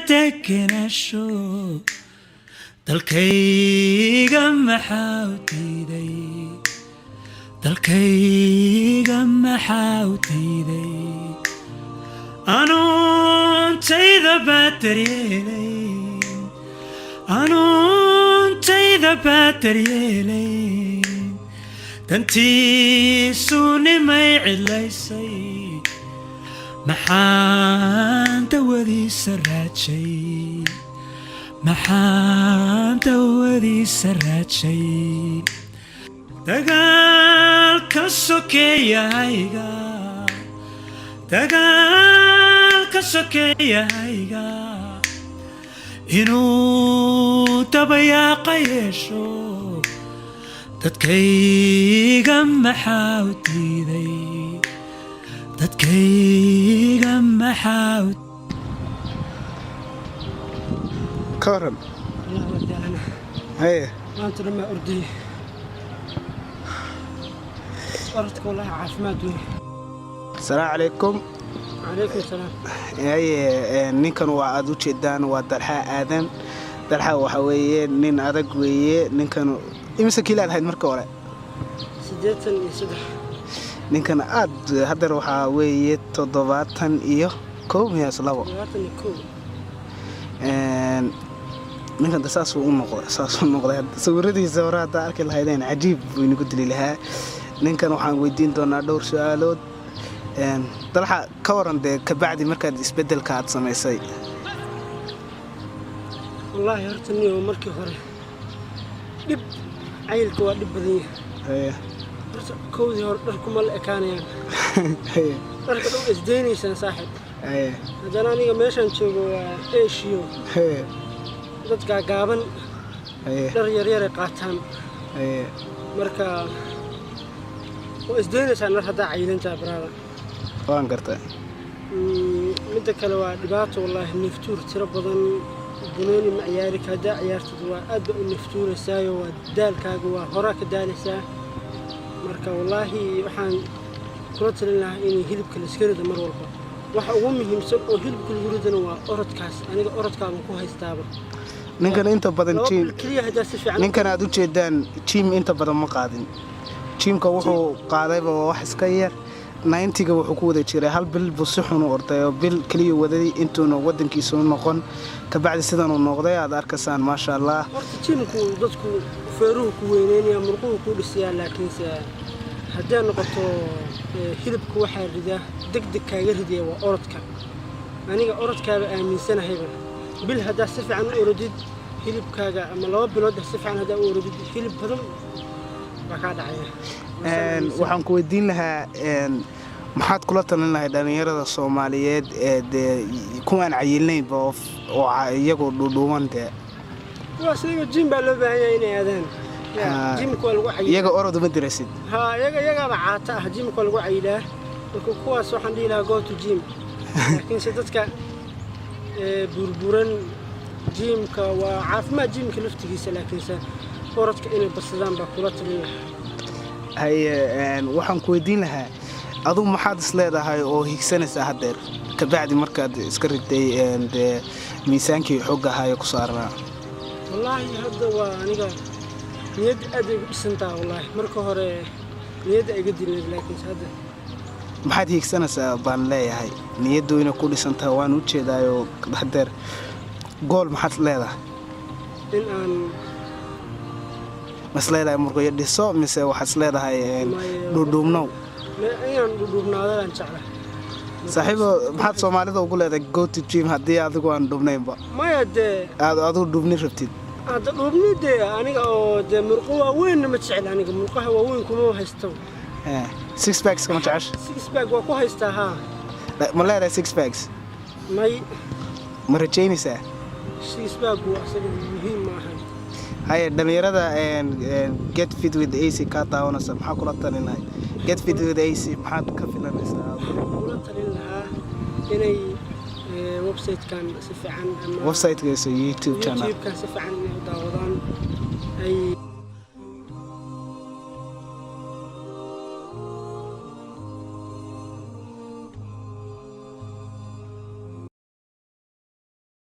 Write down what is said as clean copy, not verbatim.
degenaansho dalkayga maxaa u diiday dalkayga maxaa u diiday anuuntayda baad daryeelay anuuntayda baad daryeelay dantiisu nimay cidlaysay maxaan dawadiisa raajay maxaan dawadiisa raajay dagaalka sokeeyahayga dagaalka sokeeyahayga inuu dabayaaqa yeesho dadkayga maxaa u diiday dadkayga maxaa u كورن والله ودي أنا هي أنت لما أردي أردك والله عافمات وين السلام عليكم عليكم السلام هي نينكن waa aad u jeedaan waa dalxa aadan dalxa waxa weeye nin adag weeye ninkan imisa kiilaad hayd marka hore 83 ninkan aad hadda waxa weeye 70 iyo 1 labo ninkan dasaas uu noqday sawiradiisa hore hadda arki lahaydeen cajiib uu inagu dili lahaa ninkan waxaan weydiin doonaa dhowr su'aalood dalxa ka waran ka bacdi markaad isbedelka aad samaysay والله هرتني ومركي هره دب عيلك waa dib badan yahay كودي هور دharkuma la ekaanayaan dharka dhow isdeynaysan saaxib hadana aniga meeshan joogo waa eeshiyo dadka gaaban dhar yar yar qaataan marka oo isdeynaysan mar hada cayilanta brada waan gartay mid kale waa dhibaato wallahi niftuur tiro badan بنوني معيارك هذا عيارتك وأدب النفتور السايو والدال كاجو وهراك دال السا مركا والله وحن كرت لنا إني هلب كل سكرد مرورفا وحومي همسك وهلب كل ورودنا وأرد كاس أنا أرد كام كوه يستابر ninkan inta badan team ninkan aad u jeedaan team inta badan ma qaadin teamka wuxuu qaadayba wax iska yar 90ga wuxuu ku wada jiray hal bil buu si xun u orday oo bil kaliya waday intuu wadankiisa u noqon ka bacdi sidan uu noqday aad arkasaan ma sha Allah horta teamku dadku feeruhu ku weyneynaya murquhu ku dhisaya laakiin haddii noqoto hilibku waxa rida degdeg kaaga ridaya waa orodka aniga orodkaaga aaminsanahay bil hadaa si fiican u orodid hilibkaaga ama laba bilood si fiican hadaa u orodid hilib badan baka dhacaya waxaan ku weydiin lahaa maxaad kula talin lahayd dhalinyarada Soomaaliyeed ee kuwan cayilnayn oo iyagu dhudhuumanta waa sidoo jim baa loo baahan yahay inay aadaan jimku lagu cayilaa iyaga orod ma dirasid ha iyaga ba caata ah jimku lagu cayilaa kuwaas waxaan dhiilaa go to gym laakiin dadka burburan jimka waa caafimaad jimka laftigiisa laakiin orodka inay basadaan baa kula talin waxaan ku weydiin lahaa aduu maxaad isleedahay oo higsanaysa hadeer ka bacdi markaad iska riday miisaankii xoog ahaa ku saarnaa wallahi hadda waa aniga niyad aad ay u dhisantaa wallahi marka hore niyad ay gadilay laakiin hadda maxaad higsanaysaa baan leeyahay niyadu inay ku dhisantaa waan u jeedaayo hadeer gool maxaad leedahay in aan مسألة مرقية ديسو مسألة واحد سلادة هاي دودومنو أيام دودومنا هذا عن شعره صاحبه محط سومالي ده أقول هذا go to gym هدي هذا قوان دومنين با ما يد هذا دومني رفتيد هذا دومني ده أنا أو ده مرقوة وين متشعل أنا مرقوة وين كم هيستو 6 packs كم تعش 6 pack وكو هيستا ها لا ملا هذا 6 packs ماي مرتين سا 6 pack وأصلا مهم معهم هاي دنيرة get fit with AC كاتا ونص محاك ولا تنينها get fit with AC محاك كفينا نسا ولا تنينها إني ويب سايت كان سفعان ويب سايت كيسو يوتيوب channel كان سفعان داودان أي